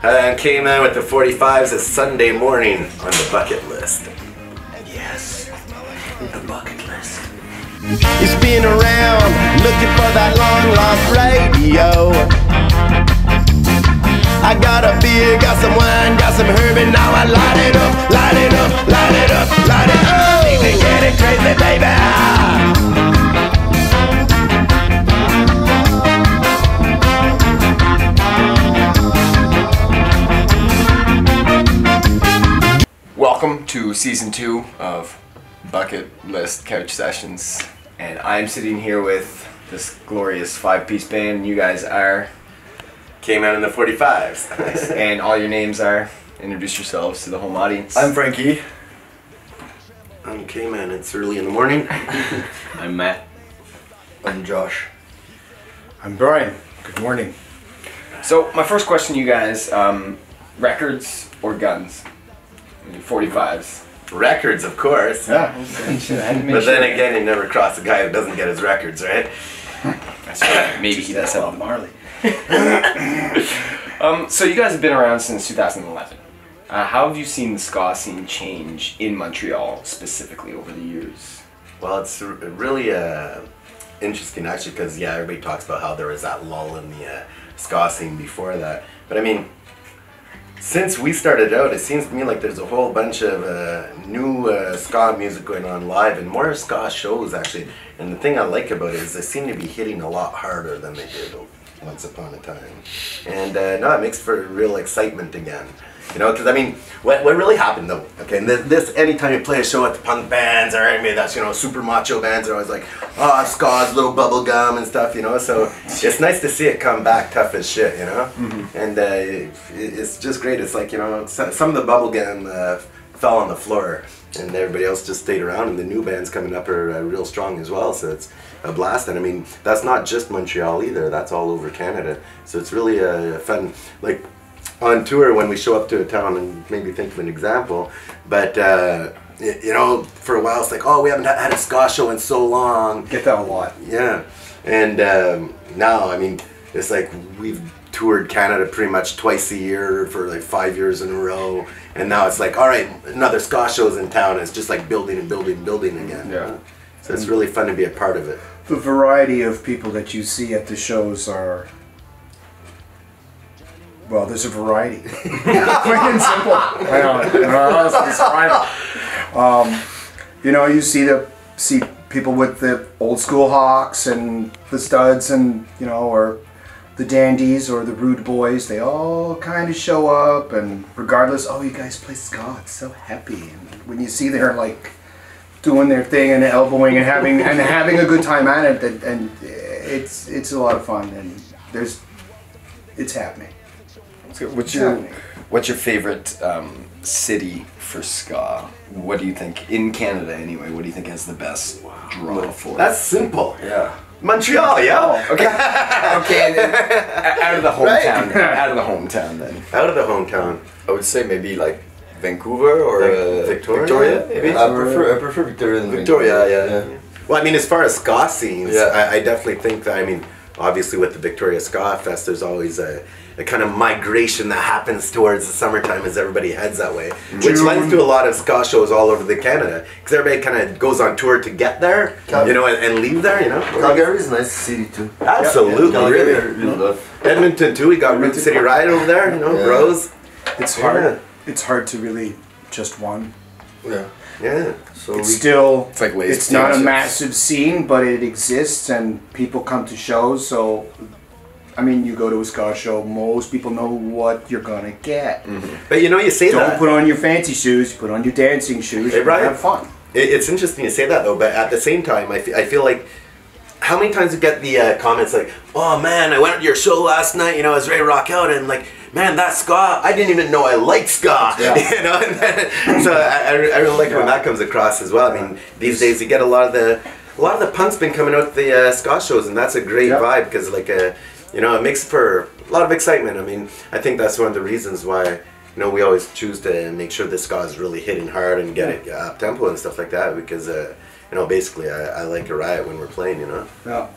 And Kman with the 45s. It's Sunday morning on the bucket list. Yes, the bucket list. You spin around looking for that long lost radio. I got a beer, got some wine, got some herb, and now I light it up, light it up, light it up, light it up. Baby, get it crazy, baby. Welcome to season 2 of Bucket List Couch Sessions, and I'm sitting here with this glorious 5-piece band, and you guys are Kman in the 45s. and all your names are. Introduce yourselves to the home audience. I'm Frankie. I'm Kman. It's early in the morning. I'm Matt. I'm Josh. I'm Brian. Good morning. So my first question, you guys, records or guns? 45s. Records, of course. Yeah. But then again, you never cross a guy who doesn't get his records, right? That's right. Maybe he does have Marley. So you guys have been around since 2011. How have you seen the ska scene change in Montreal specifically over the years? Well, it's really interesting actually, because yeah, everybody talks about how there was that lull in the ska scene before that. But I mean, since we started out, it seems to me like there's a whole bunch of new ska music going on live and more ska shows actually. And the thing I like about it is they seem to be hitting a lot harder than they did once upon a time. And no, it makes for real excitement again. You know, because I mean, what really happened though, okay, and this anytime you play a show at the punk bands or anybody that's, you know, super macho bands are always like, oh, ska's little bubble gum and stuff, you know, so it's nice to see it come back tough as shit, you know, and it's just great. It's like, you know, some of the bubble gum fell on the floor and everybody else just stayed around, and the new bands coming up are real strong as well, so it's a blast. And I mean, that's not just Montreal either, that's all over Canada, so it's really a fun, like, on tour when we show up to a town, and maybe think of an example, but you know, for a while it's like, oh, we haven't had a ska show in so long. Get that a lot. Yeah, and now, I mean, it's like we've toured Canada pretty much twice a year for like 5 years in a row, and now it's like, all right, another ska show's in town, and it's just like building and building and building again. Yeah. So it's really fun to be a part of it. The variety of people that you see at the shows are, well, there's a variety. Plain and simple. I don't know how else to describe it. You know, you see people with the old school Hawks and the Studs, and you know, or the Dandies or the Rude Boys. They all kind of show up, and regardless, oh, you guys play ska, it's so happy. And when you see they're like doing their thing and elbowing and having a good time at it, and it's a lot of fun, and it's happening. So what's your favorite city for ska? What do you think, in Canada anyway, what do you think has the best draw for it? That's simple. Yeah. Montreal, yeah. Okay. Okay. Then, out of the hometown. Right. Then. Out of the hometown then. Out of the hometown. I would say maybe like Vancouver or Victoria? maybe. I prefer Victoria than Victoria, Vancouver. yeah. Well, I mean, as far as ska scenes, Yeah. I definitely think that, I mean, obviously with the Victoria Ska Fest, there's always a kind of migration that happens towards the summertime as everybody heads that way, which lends to a lot of ska shows all over the Canada, because everybody kind of goes on tour to get there, you know, and leave there, you know. Calgary is a nice city too. Absolutely, Calgary, really. I really love. Edmonton too, we got Root City Ride over there, you know, Yeah. Bros. It's hard. Yeah. It's hard to really just one. Yeah. Yeah. So It's still. It's like Lay's It's not a potatoes. massive scene, but it exists, and people come to shows. So, I mean, you go to a ska show, most people know what you're gonna get. But you know, you say Don't that. put on your fancy shoes. You put on your dancing shoes. Hey, You Brian. have fun. It's interesting to say that though, but at the same time, I feel like, how many times you get the comments like, oh man, I went to your show last night, you know, I was ready to rock out, and like, man, that ska, I didn't even know I liked ska, Yeah. you know, and then, so I really like when that comes across as well. I mean, these days you get a lot of the punk's been coming out the ska shows, and that's a great vibe, because like, you know, it makes for a lot of excitement. I mean, I think that's one of the reasons why, you know, we always choose to make sure the ska is really hitting hard and get it up tempo and stuff like that, because you know, basically I like a riot when we're playing, you know. Yeah.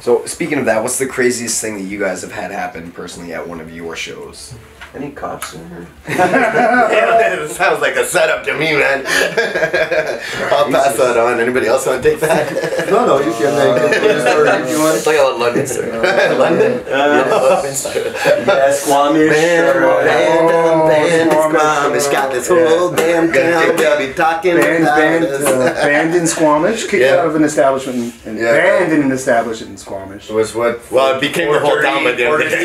So speaking of that, what's the craziest thing that you guys have had happen personally at one of your shows? Any cops in here? Yeah, it sounds like a setup to me, man. I'll pass that on. Anybody else want to take that? No, you can put the story if you want. Talk about London, sir. London? Yeah, Squamish. Band Squamish. Got this whole damn town. They'll be talking Banned in Squamish, kicked Yeah. out of an establishment, and Yeah. banned in an establishment in Squamish. It was what? Well, it became the whole town by the end of the day.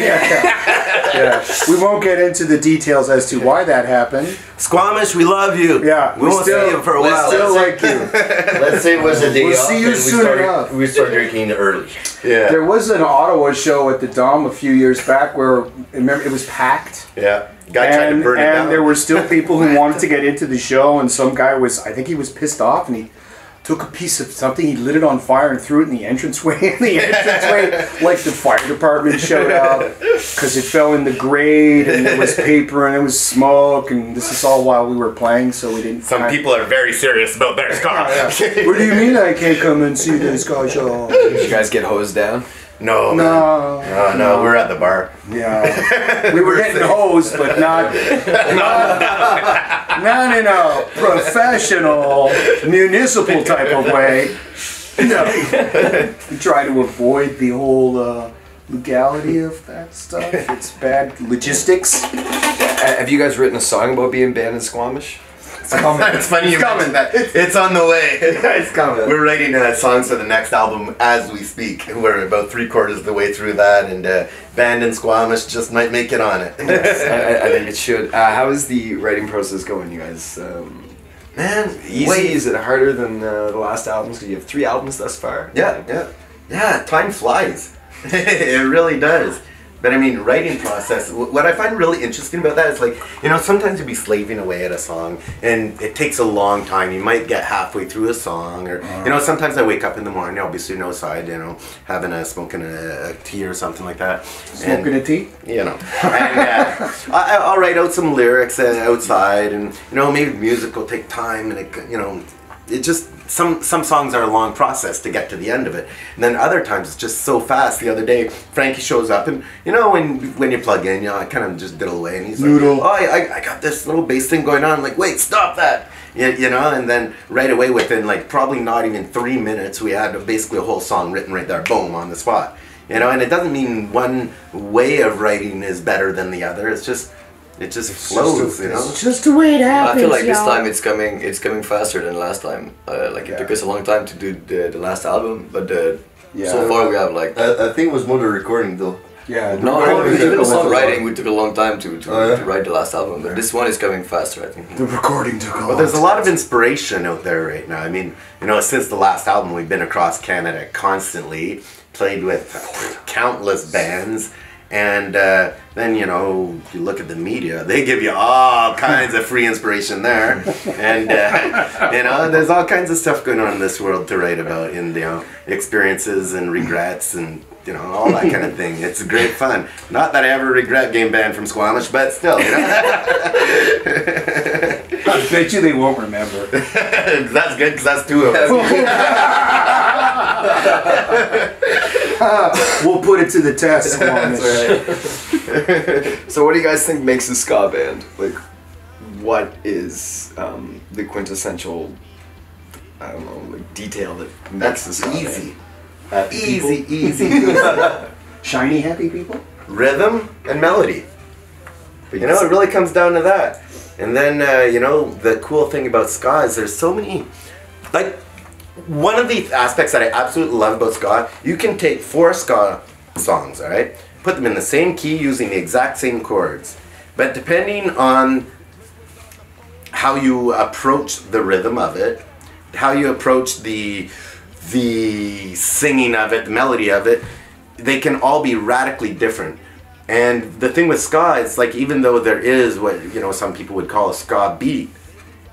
Yeah, we won't get into the details as to why that happened. Squamish, we love you. Yeah, we won't see you for a we while. still like you. Let's say it was a day We'll off see you and soon enough. we started drinking early. Yeah. There was an Ottawa show at the Dome a few years back where, remember, it was packed. Yeah. Guy tried to burn it down. And there were still people who wanted to get into the show, and some guy was, I think he was pissed off, and he took a piece of something, he lit it on fire and threw it in the entranceway. Like the fire department showed up because it fell in the grate, and there was paper and there was smoke, and this is all while we were playing, so we didn't. Some people are very serious about their ska. What do you mean I can't come and see the ska show? Did you guys get hosed down? No. No, we're at the bar. Yeah, we were getting hosed, but not in a professional, municipal type of way. No, we try to avoid the whole legality of that stuff. It's bad logistics. Have you guys written a song about being banned in Squamish? It's funny you mentioned that. It's on the way. It's coming. We're writing songs for the next album as we speak. We're about 3/4 of the way through that, and Band in Squamish just might make it on it. I think it should. How is the writing process going, you guys? Man, Easy? Is it harder than the last albums? Because you have 3 albums thus far. Yeah. Time flies. It really does. But I mean, writing process, what I find really interesting about that is like, sometimes you'll be slaving away at a song and it takes a long time. You might get halfway through a song or, sometimes I wake up in the morning, I'll be sitting outside, smoking a tea or something like that. Smoking a tea? And I'll write out some lyrics outside and, maybe music will take time and it just, some songs are a long process to get to the end of it, and then other times it's just so fast. The other day, Frankie shows up, and when you plug in, I kind of just diddle away, and he's like, "Oh, I got this little bass thing going on." I'm like, wait, stop that, and then right away, within like probably not even 3 minutes, we had basically a whole song written right there, boom, on the spot. And it doesn't mean one way of writing is better than the other. It just flows, It's just the way it happens. I feel like this time it's coming faster than last time. It took us a long time to do the last album, but so far we have like. I think it was more the recording though. Yeah. No, recording even the took a long songwriting, we took a long time to write the last album, but this one is coming faster, I think. The recording took off. Well, there's a lot of inspiration out there right now. I mean, since the last album, we've been across Canada constantly, played with countless bands. And then, you look at the media, they give you all kinds of free inspiration there. And, there's all kinds of stuff going on in this world to write about, and, experiences and regrets and, all that kind of thing. It's great fun. Not that I ever regret getting banned from Squamish, but still, I bet you they won't remember. That's good, because that's 2 of us. We'll put it to the test. So what do you guys think makes a ska band? Like, what is the quintessential, detail that makes the ska Easy. band? Easy. Shiny, happy people? Rhythm and melody. It really comes down to that. And then, the cool thing about ska is there's so many, one of the aspects that I absolutely love about ska, you can take 4 ska songs, all right? Put them in the same key using the exact same chords. But depending on how you approach the rhythm of it, how you approach the singing of it, the melody of it, they can all be radically different. And the thing with ska is even though there is what some people would call a ska beat,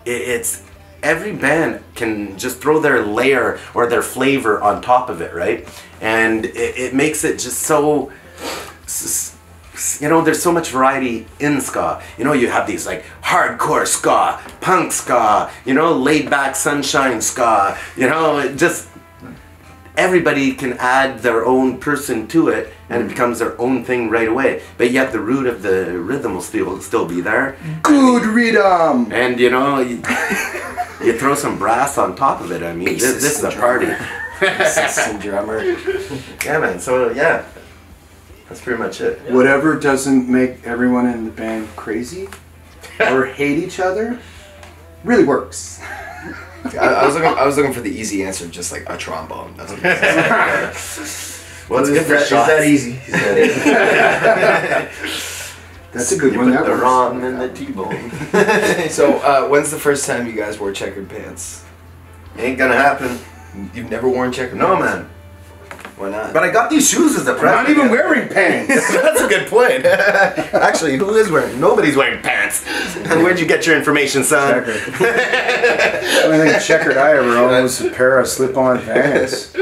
it's every band can just throw their layer or their flavor on top of it, right? And it makes it just so, there's so much variety in ska. You have these hardcore ska, punk ska, laid back sunshine ska, just everybody can add their own person to it, and it becomes their own thing right away. But yet the root of the rhythm will still be there. Good rhythm. And you know, you throw some brass on top of it. I mean, this is a party. Assistant drummer. Yeah, man. So yeah, that's pretty much it. Whatever doesn't make everyone in the band crazy or hate each other really works. I was looking for the easy answer, just like a trombone. That's what it is. Well, it's good for Is shots. that easy? Is that easy? That's a good You one. put That the works. rum in the T-bone. So, when's the first time you guys wore checkered pants? Ain't gonna happen. You've never worn checkered No, pants? man. Why not? But I got these shoes as a I'm present. not even wearing pants. That's a good point. Actually, who is wearing? Nobody's wearing pants. Where'd you get your information, son? Checkered. The only thing checkered I ever owned was a pair of slip-on pants.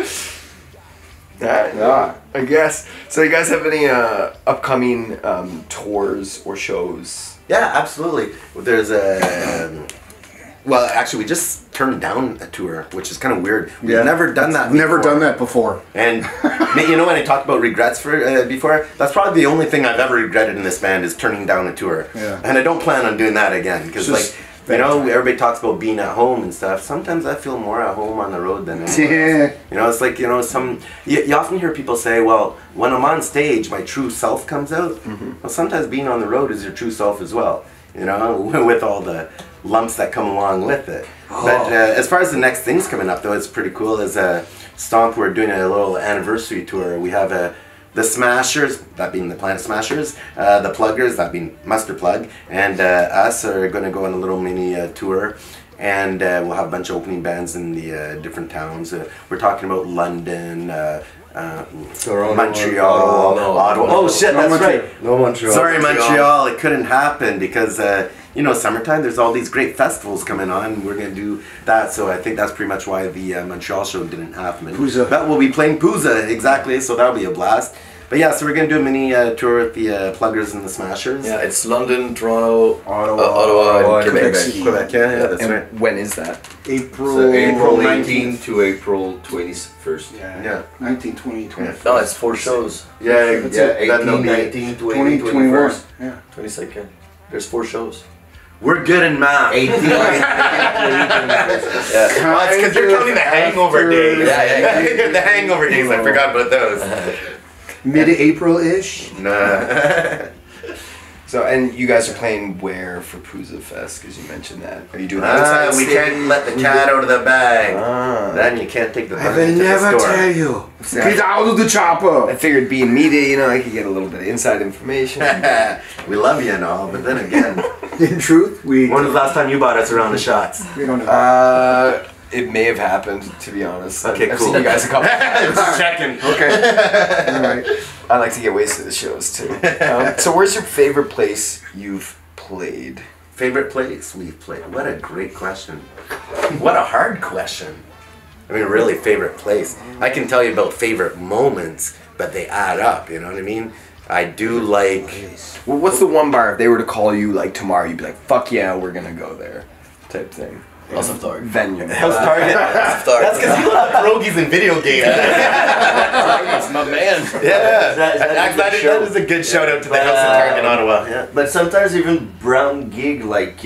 Yeah. I guess. So, you guys have any upcoming tours or shows? Yeah, absolutely. There's a. Well, actually, we just turned down a tour, which is kind of weird. We've never done that. Never before. done that before. And you know, when I talked about regrets for before, that's probably the only thing I've ever regretted in this band is turning down a tour. Yeah. And I don't plan on doing that again because, Just like, you know, everybody talks about being at home and stuff. Sometimes I feel more at home on the road than anywhere else. You know, it's like, you know, you often hear people say, well, when I'm on stage, my true self comes out. Mm-hmm. Well, sometimes being on the road is your true self as well. You know, with all the lumps that come along with it. But as far as the next things coming up, though, it's pretty cool. As Stomp, we're doing a little anniversary tour. We have the Smashers, that being the Planet Smashers, the Pluggers, that being Mustard Plug, and us are going to go on a little mini tour. And we'll have a bunch of opening bands in the different towns. We're talking about London, Toronto, Montreal, Ottawa. Oh shit, that's right. No Montreal. Sorry, Montreal. It couldn't happen because you know, summertime. There's all these great festivals coming on. We're gonna do that, so I think that's pretty much why the Montreal show didn't happen. Puza. But we'll be playing Puza exactly, so that'll be a blast. But yeah, so we're gonna do a mini tour with the Pluggers and the Smashers. Yeah, it's London, Toronto, Ottawa, Ottawa, and Quebec. Quebec. Yeah, that's And right. when is that? April, So April 19th. 18th to April 21st. Yeah. 19, 20, 20. No, it's 4 shows. Yeah, That's Yeah, it. Then there'll 18, be- 19, 20, 20, 21. 21st. Yeah. 22nd. There's 4 shows. We're good in math. 18, 19, Yeah. Well, it's because you're counting the hangover days. Yeah. The hangover days. I forgot about those. Mid-April-ish. Nah. So, and you guys are playing where for Puza Fest? Because you mentioned that. Are you doing outside We stage? can't let the cat out of the bag. Ah. Then you can't take the I bunny will to the never store. tell you. Get out of the chopper. I figured being media, you know, I could get a little bit of inside information. We love you and all, but then again, In truth, we when was the last time you bought us around the shots? don't know. It may have happened, to be honest. Okay, I've cool. seen you guys a couple times. Just checking. Okay. All right. I like to get wasted at shows too. So, where's your favorite place you've played? Favorite place we've played? What a great question. What a hard question. I mean, really, favorite place. I can tell you about favorite moments, but they add up, you know what I mean? I do like... Well, what's the one bar if they were to call you like tomorrow, you'd be like, "Fuck yeah, we're gonna go there," type thing. House of Dark. Venue. House Target. That's because you love pierogies and video games. That's my man. Yeah. That That is a good shout out to the House of Target in Ottawa. Yeah. But sometimes even brown gig, like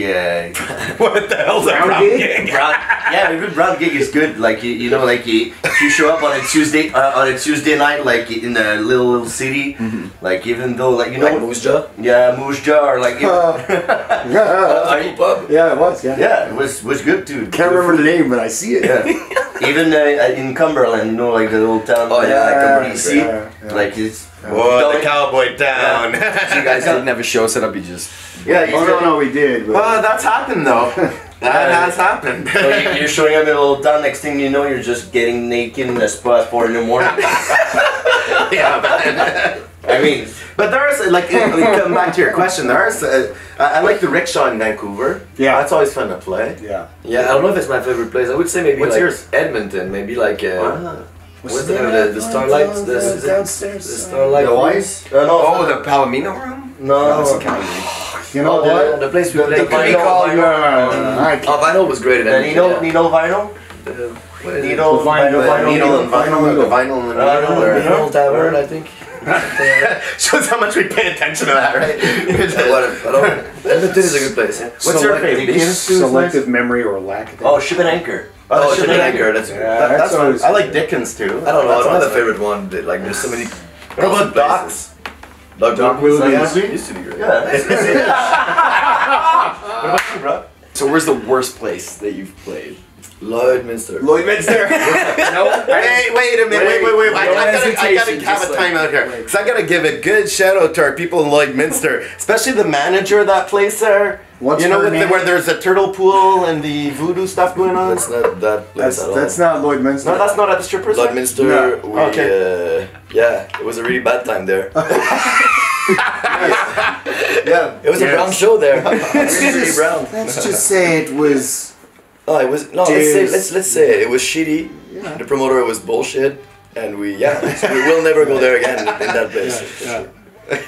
What the hell's a brown gig? yeah, even brown gig is good. Like you know, like if you show up on a Tuesday night, like in a little city, like even though like you know, Like Moose Jaw? yeah, Moose Jaw, or like Pub. Yeah, it was. Yeah. yeah, it was good too. Can't remember the name, but I see it. Yeah. Even in Cumberland, you know, like the little town. Oh, yeah, like BC, yeah. like it's. Oh, the cowboy town. So you guys didn't have a show set up, you just... Yeah, you Oh no, we did. But Well, that's happened though. That has happened. So you're showing up in a little town. Next thing you know, you're just getting naked in a spot 4 in the morning. Yeah, man. I mean, But there's like, come back to your question. There's, I like the rickshaw in Vancouver. Yeah. That's always fun to play. yeah. Yeah, I don't know if it's my favorite place. I would say maybe What's like yours? Edmonton. Maybe like Ah. what's the name of the Starlight? The downstairs. Starlight. the wise? No, Oh, the Palomino room? no. That's in Calgary. You know what? The place we played. We call you. Oh, Vinyl was great in The Edmonton. Nino Vinyl? what is it? Needle, The vinyl needle and vinyl, or the vinyl and the needle, or Vinyl Tavern, I think. shows how much we pay attention to that, right? I don't. Edmonton is a good place. Yeah. What's your favorite? Selective memory or lack of it. Oh, Ship and Anchor. Oh, Ship and Anchor. That's That's always I like Dickens too. I don't know. I don't have a That's favorite one. Like, there's so many. What about Docks? Doc Willoughby? used to be great. What about you, bro? So where's the worst place that you've played? Lloydminster. Lloydminster. No. Hey, wait a minute. Wait. No I gotta hesitation, have just a like- timeout here. Because I gotta give a good shout out to our people in Lloydminster, especially the manager of that place there. What's you know, her with name? where there's a turtle pool and the voodoo stuff going on? That's not that place at all. That's not Lloydminster. No, that's not at the strippers. Lloydminster. No. We, Okay. yeah, it was a really bad time there. Yeah. It was a brown show there. Really brown. Let's just say it was. Oh, it was no. Let's say it was shitty. Yeah. The promoter was bullshit, and we will never go there again in that place. Yeah.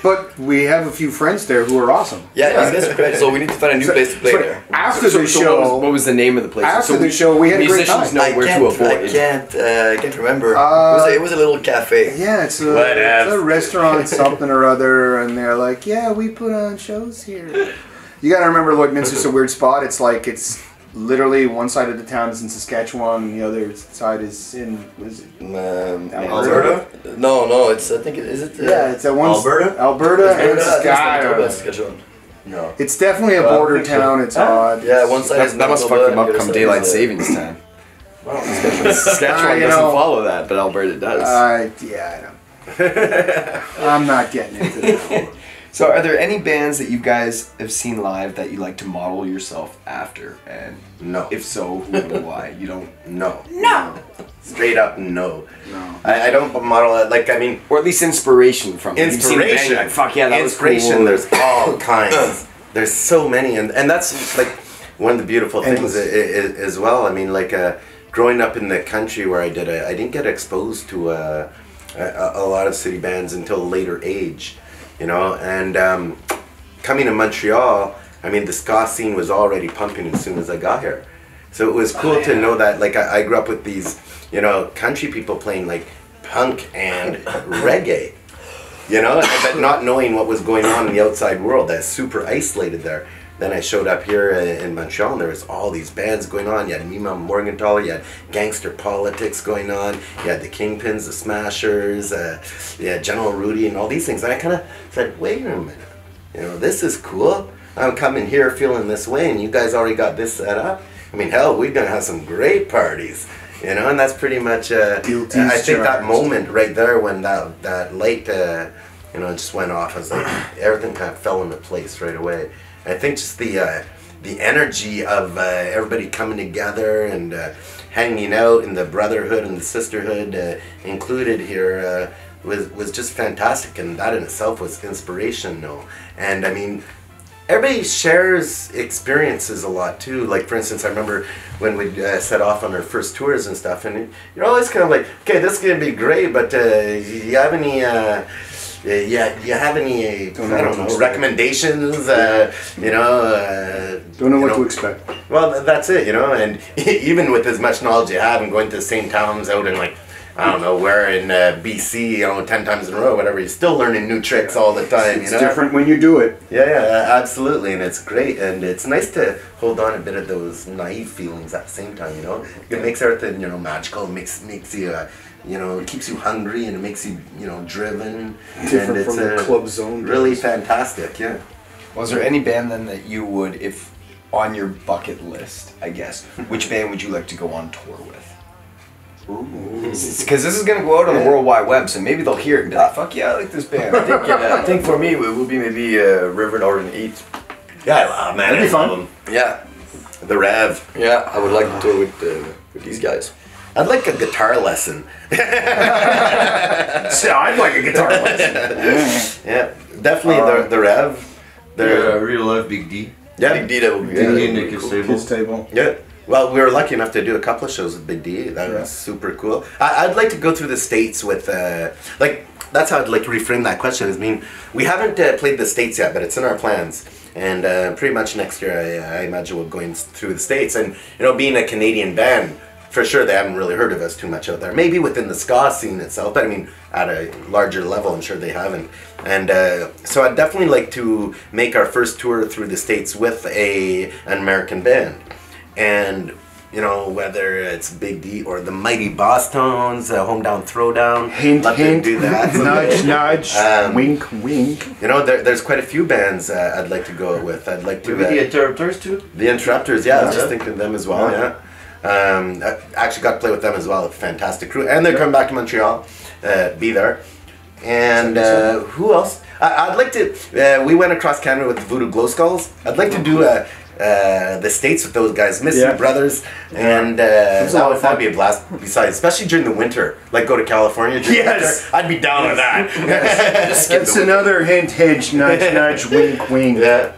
But we have a few friends there who are awesome. Yeah, these guys are great. So we need to find a new place to play there. After the So show, what was the name of the place? after So the show, we had a great musicians time. know where to avoid. I can't remember. Uh, it was a little cafe. Yeah, it's Whatever. a restaurant, something or other, and they're like, yeah, we put on shows here. You gotta remember, Lloydminster's a weird spot. It's like it's literally one side of the town is in Saskatchewan, and the other side is in Alberta? No, it's I think is it? it's at one Alberta? Alberta and Saskatchewan. Saskatchewan. No. It's definitely a border town. It's odd. Yeah, one side is That must fuck Manitoba, them up the other come side daylight is, savings time. Saskatchewan you doesn't know, follow that, but Alberta does. I don't. I'm not getting into that. So are there any bands that you guys have seen live that you like to model yourself after? And No. if so, who and why? You don't, No. Straight up, no. No. I don't model it. Like, I mean, or at least inspiration from it. You've seen a band, inspiration. you're like, fuck yeah, that inspiration. was cool. There's all kinds. There's so many, and that's like one of the beautiful things as well. I mean, like growing up in the country where I didn't get exposed to a lot of city bands until a later age, you know. And coming to Montreal, I mean, the ska scene was already pumping as soon as I got here. So it was cool to know that, like, I grew up with these, you know, country people playing like punk and reggae, you know, but not knowing what was going on in the outside world. That's super isolated there. Then I showed up here in Montreal, and there was all these bands going on. You had Mima Morgenthaler, you had Gangster Politics going on, you had the Kingpins, the Smashers, you had General Rudy, and all these things. And I kind of said, wait a minute, you know, this is cool. I'm coming here feeling this way, and you guys already got this set up. I mean, hell, we're gonna have some great parties, you know, and that's pretty much. I think that moment right there when that light, you know, just went off. I was like, everything kind of fell into place right away. I think just the energy of everybody coming together and hanging out, and the brotherhood and the sisterhood included here was just fantastic, and that in itself was inspirational. And I mean, everybody shares experiences a lot too. Like, for instance, I remember when we set off on our first tours and stuff, and you're always kind of like, okay, this is gonna be great, but you have any you have any I don't know, recommendations? You know, Don't know what to expect. well, that's it, you know. And even with as much knowledge you have and going to the same towns out in, like, I don't know where in BC, you know, 10 times in a row, whatever, you're still learning new tricks all the time. It's you know? different when you do it. Yeah, absolutely, and it's great, and it's nice to hold on a bit of those naive feelings at the same time. You know, it makes everything, you know, magical. It makes you, you know, it keeps you hungry, and it makes you, you know, driven. Different and it's from the club zone really days. fantastic. Yeah. Was there any band then that you would, if on your bucket list, I guess, which band would you like to go on tour with? Because this is going to go out on the World Wide Web, so maybe they'll hear it and be like, fuck yeah, I like this band. I think for me it will be maybe Reverend Orton Eat. Yeah, man, That'd be fun. them. Yeah, The Rev. yeah, I would like to tour with these guys. I'd like a guitar lesson. So I'd like a guitar lesson. Yeah, definitely the Rev. They're Real Life Big D. yeah, Big D, that would be Big D and cool. Nick Stable. Kids table. yeah. Well, we were lucky enough to do a couple of shows with Big D. That Yeah. was super cool. I'd like to go through the States with, like, that's how I'd like to reframe that question. I mean, we haven't played the States yet, but it's in our plans. And pretty much next year, I imagine we're going through the States. And, you know, being a Canadian band, for sure they haven't really heard of us too much out there. Maybe within the ska scene itself, but I mean, at a larger level, I'm sure they haven't. And so I'd definitely like to make our first tour through the States with an American band. And, you know, whether it's Big D or the Mighty Boss Tones, Home Down Throwdown. Hint, love hint. to do that. Nudge, nudge. Wink, wink. You know, there's quite a few bands I'd like to go with. I'd like to... Maybe the Interrupters too? The Interrupters, yeah. I was just thinking of them as well, yeah. I actually got to play with them as well. A fantastic crew. And they're coming back to Montreal. Be there. And who else? I'd like to... we went across Canada with the Voodoo Glow Skulls. I'd like to do the States with those guys, Missy Brothers, and that'd be a blast. Besides, especially during the winter, like go to California during winter, I'd be down with that. That's another hint, hint, nudge, nudge, wink, wink. Yeah.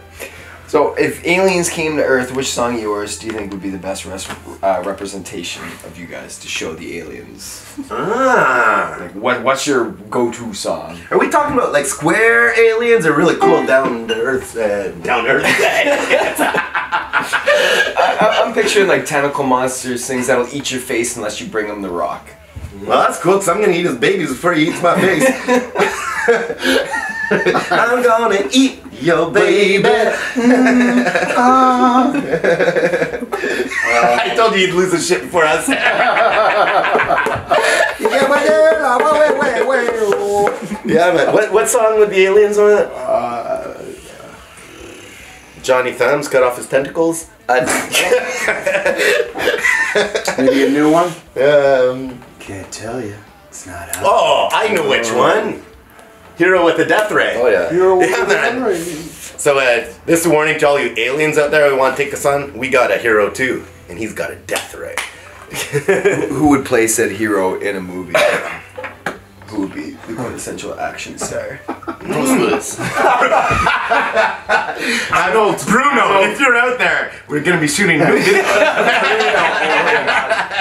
So, if aliens came to Earth, which song of yours do you think would be the best representation of you guys to show the aliens? Like, what's your go-to song? Are we talking about like square aliens or really cool down to earth? I'm picturing like tentacle monsters, things that'll eat your face unless you bring them the rock. Well, that's cool because I'm gonna eat his babies before he eats my face. I'm gonna eat your baby. I told you you'd lose the shit before us. Yeah, man. What song with the aliens on it? Johnny Thumbs cut off his tentacles. Maybe a new one? Can't tell you. It's not out. Oh, I know which one. Hero with the Death Ray. Oh yeah. Yeah, man. So this is a warning to all you aliens out there who want to take us on. We got a hero too, and he's got a death ray. Who would play said hero in a movie? Who would be the quintessential action star? Arnold Bruno, if you're out there, we're gonna be shooting new video.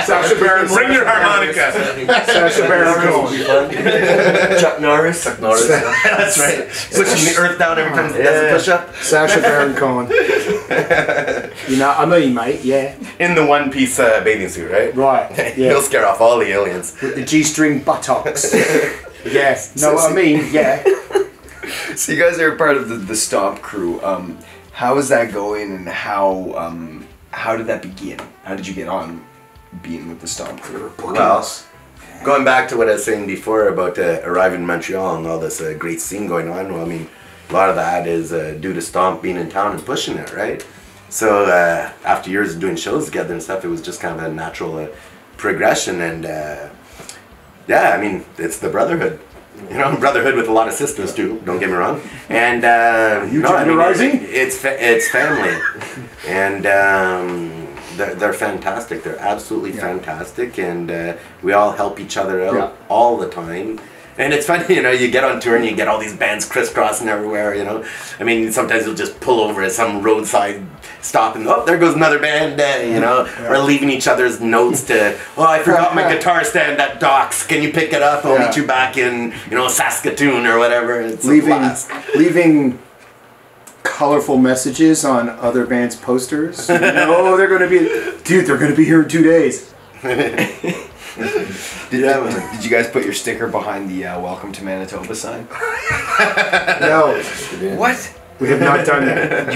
Sasha Baron. Bring your harmonica. Sasha Baron Cohen. Chuck Norris. That's right. Pushing the earth down every time he does a push-up. Sasha Baron Cohen. You know, I mean, mate, yeah. In the one-piece bathing suit, right? Right, yeah. He'll scare off all the aliens. With the G-string buttocks. Yes. Know what I mean? Yeah. So you guys are part of the Stomp crew. How is that going, and how did that begin? How did you get on being with the Stomp crew? Well, going back to what I was saying before about arriving in Montreal and all this great scene going on, well, I mean, a lot of that is due to Stomp being in town and pushing it, right? So after years of doing shows together and stuff, it was just kind of a natural progression, and yeah, I mean, it's the brotherhood. You know, brotherhood with a lot of sisters too. Don't get me wrong. And it's family, and they're fantastic. They're absolutely fantastic, and we all help each other out all the time. And it's funny, you know, you get on tour and you get all these bands crisscrossing everywhere, you know. I mean, sometimes you'll just pull over at some roadside stop and, oh, there goes another band, you know. Or leaving each other's notes to, oh, I forgot my guitar stand at Docks. Can you pick it up? I'll meet you back in, you know, Saskatoon or whatever. It's a blast. Leaving colorful messages on other bands' posters. You know, they're going to be, dude, they're going to be here in 2 days. Did you guys put your sticker behind the Welcome to Manitoba sign? No. What? We have not done that.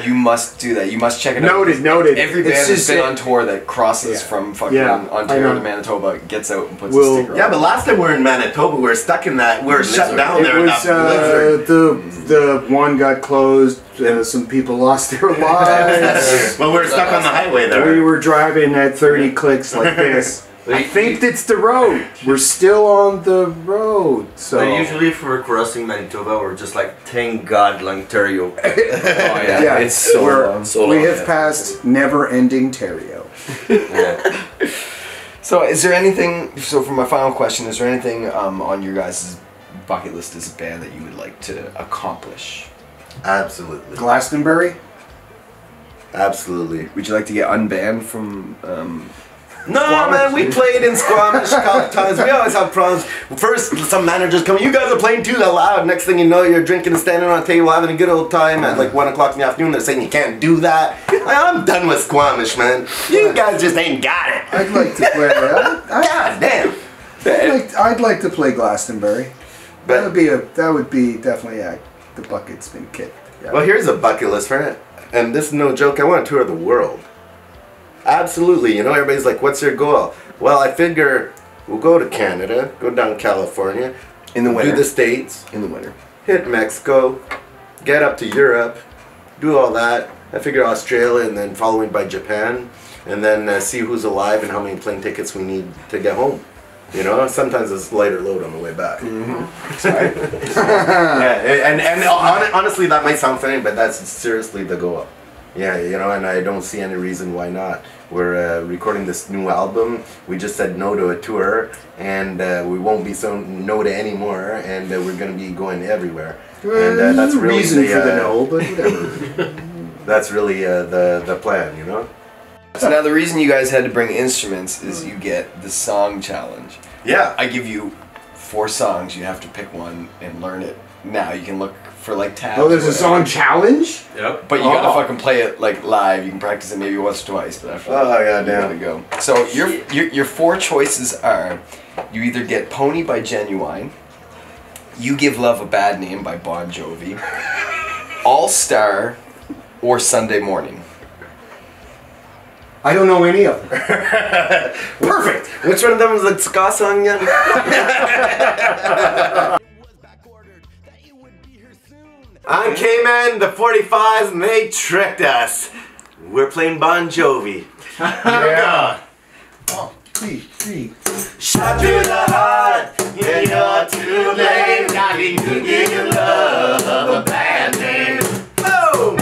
You must do that. You must check it out. Noted. Every band that's been on tour that crosses from fucking Ontario to Manitoba gets out and puts a sticker on. Yeah, but last time we were in Manitoba, we were stuck in that, we were shut down there in that blizzard. The one got closed, some people lost their lives. Well, we were stuck on the highway there. We were driving at 30 clicks like this. I think it's the road. We're still on the road. So But usually if we're crossing Manitoba, we're just like, thank God, Ontario. yeah, it's so long. We have passed never-ending Ontario. So is there anything, so for my final question, is there anything on your guys' bucket list as a band that you would like to accomplish? Absolutely. Glastonbury? Absolutely. Would you like to get unbanned from No, man, we played in Squamish a couple times. We always have problems. First, some managers come, you guys are playing too loud. Next thing you know, you're drinking and standing on a table having a good old time at like 1 o'clock in the afternoon. They're saying you can't do that. I'm done with Squamish, man. You guys just ain't got it. I'd like to play. God damn. I'd like to play Glastonbury. But, That would be definitely the bucket's been kicked. Yeah. well, here's a bucket list for it. And this is no joke. I want to tour the world. Absolutely. You know, everybody's like, what's your goal? Well, I figure we'll go to Canada, go down to California, In the winter. do the States, In the winter. hit Mexico, get up to Europe, do all that. I figure Australia, and then following by Japan, and then see who's alive and how many plane tickets we need to get home. You know, sometimes it's lighter load on the way back. Yeah, and honestly, that might sound funny, but that's seriously the goal. Yeah, you know, and I don't see any reason why not. We're recording this new album. We just said no to a tour, and we won't be saying no to any more, and we're going to be going everywhere. And that's really reason for the no, but whatever. That's really the plan, you know? So now the reason you guys had to bring instruments is you get the song challenge. Yeah. I give you 4 songs. You have to pick one and learn it. Now you can look for like tabs. Oh, there's or a song challenge? Yep. But you gotta fucking play it like live. You can practice it maybe once or twice, but after Oh, that, goddamn. you gotta go. So your 4 choices are: you either get "Pony" by Genuine, "You Give Love a Bad Name" by Bon Jovi, "All Star," or "Sunday Morning." I don't know any of them. Perfect! Which one of them was the ska song again? I'm Kman, the 45s, and they tricked us. We're playing Bon Jovi. Yeah. Oh, three. Shot through the heart, yeah, you're too late. Now you give your love a bad name. Boom!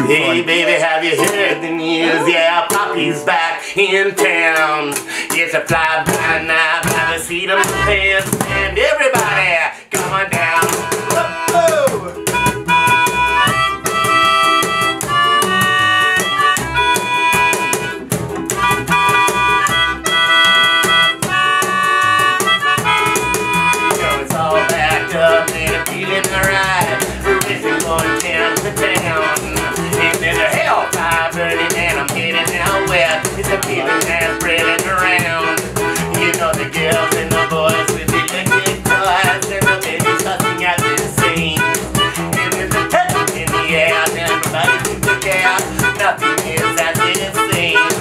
Hey baby, have you heard the news? Yeah, Poppy's back in town. It's a fly-by night by the seat of my pants, and everybody come on down. Whoa! It's all backed up and I'm feeling alright. We're racing going town to town. And there's a hellfire burning and I'm heading out west. It's a feeling that's spreading around. You know the girls and the boys with the electric toys and the babies hustling at the scene. And there's a tension in the air and everybody seems to care. Nothing is as it seems.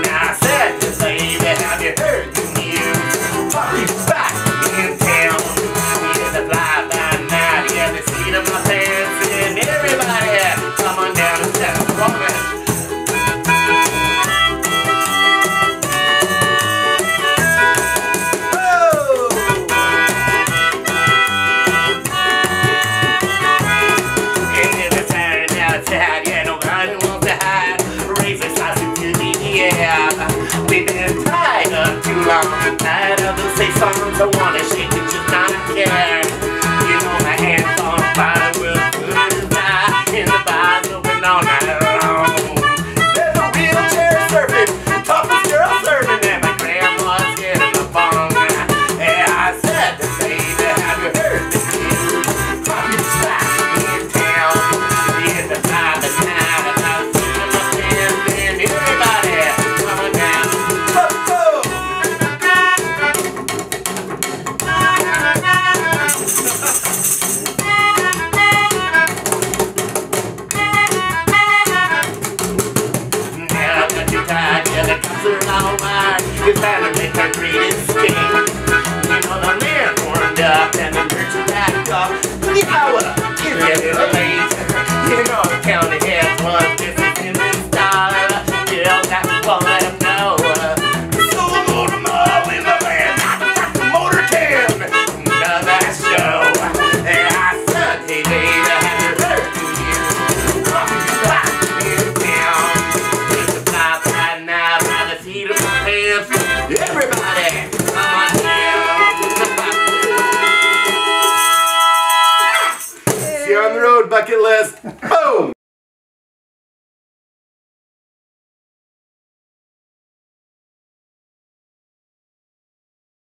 Now I said to baby, have you heard the news? Poppy's back in town. It's a fly-by night, yeah, the seat of my pants, and everybody come on down and set up progress. And in the turn outside, yeah, nobody wants to hide. Raise a sausage to the air. We've been tied up too long, tired of the same songs. I wanna shake it, just not care. You know my hands on fire, we're good as high. In the bars open all night long. There's a wheelchair surfing, toughest girl serving, and my grandma's getting the bong. Yeah, I said to baby, have you heard the news? Poppy's back up and the merchant back off. The hour is a little late. You know the county heads want business in this style. Girls have to let them know. So I'm on the mall in the land, Motor 10, another show. And I said, hey baby, have you heard of you? Rock is down. It's a pop right now by the seat of my pants. Everybody, come on down. See you on the road, bucket list. Boom!